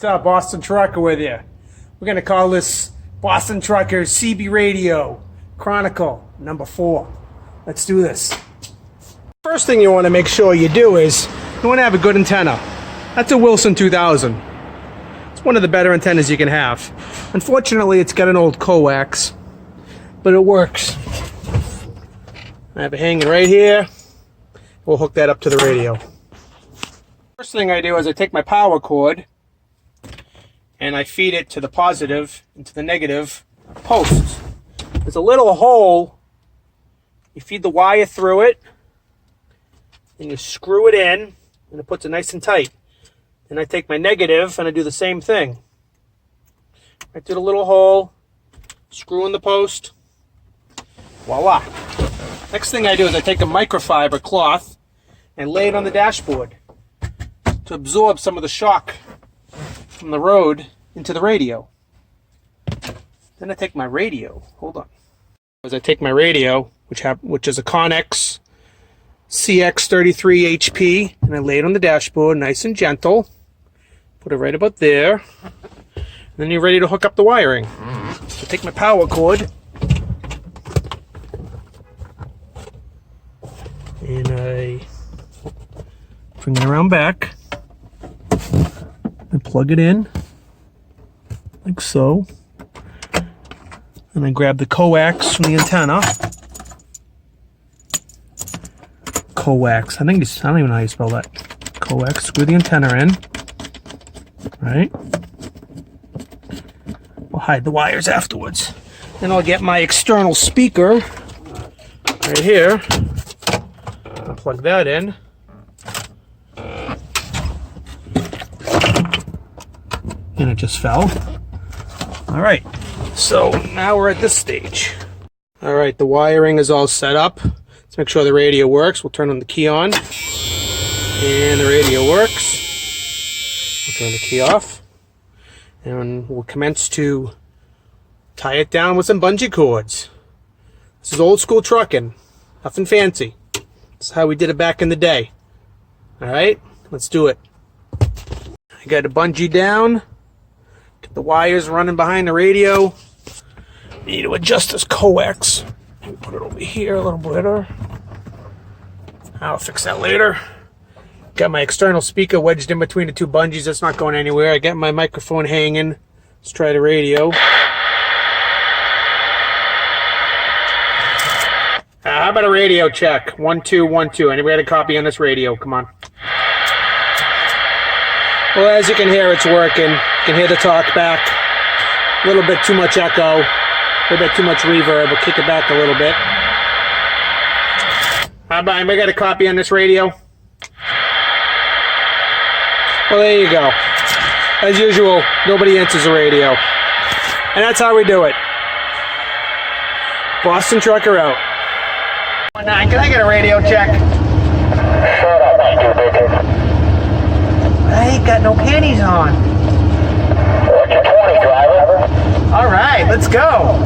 What's up, Boston Trucker with you? We're going to call this Boston Trucker CB Radio Chronicle number 4. Let's do this. First thing you want to make sure you do is you want to have a good antenna. That's a Wilson 2000. It's one of the better antennas you can have. Unfortunately, it's got an old coax, but it works. I have it hanging right here. We'll hook that up to the radio. First thing I do is I take my power cord and I feed it to the positive and to the negative posts. There's a little hole. You feed the wire through it and you screw it in and it puts it nice and tight. Then I take my negative and I do the same thing. Right through the little hole, screw in the post, voila. Next thing I do is I take a microfiber cloth and lay it on the dashboard to absorb some of the shock from the road into the radio. Then I take my radio, hold on. As I take my radio, which is a Connex CX33 HP, and I lay it on the dashboard nice and gentle. Put it right about there. And then you're ready to hook up the wiring. So take my power cord and I bring it around back and plug it in like so. And I grab the coax from the antenna. Coax, I don't even know how you spell that. Coax, screw the antenna in. Right? We'll hide the wires afterwards. Then I'll get my external speaker right here. I'll plug that in. And it just fell. All right, so now we're at this stage. All right, the wiring is all set up. Let's make sure the radio works. We'll turn on the key on. And the radio works. We'll turn the key off. And we'll commence to tie it down with some bungee cords. This is old school trucking. Nothing fancy. This is how we did it back in the day. All right, let's do it. I got a bungee down. Get the wires running behind the radio. Need to adjust this coax. Put it over here a little better. I'll fix that later. Got my external speaker wedged in between the two bungees. That's not going anywhere. I got my microphone hanging. Let's try the radio. How about a radio check? 1 2 1 2. Anybody got a copy on this radio? Come on. Well, as you can hear, it's working. You can hear the talk back. A little bit too much echo. A little bit too much reverb. We'll kick it back a little bit. How about anybody got a copy on this radio? Well, there you go. As usual, nobody answers the radio. And that's how we do it. Boston Trucker out. 9, can I get a radio check? Shut up, stupid. I ain't got no panties on. What's your 20, driver? All right, let's go.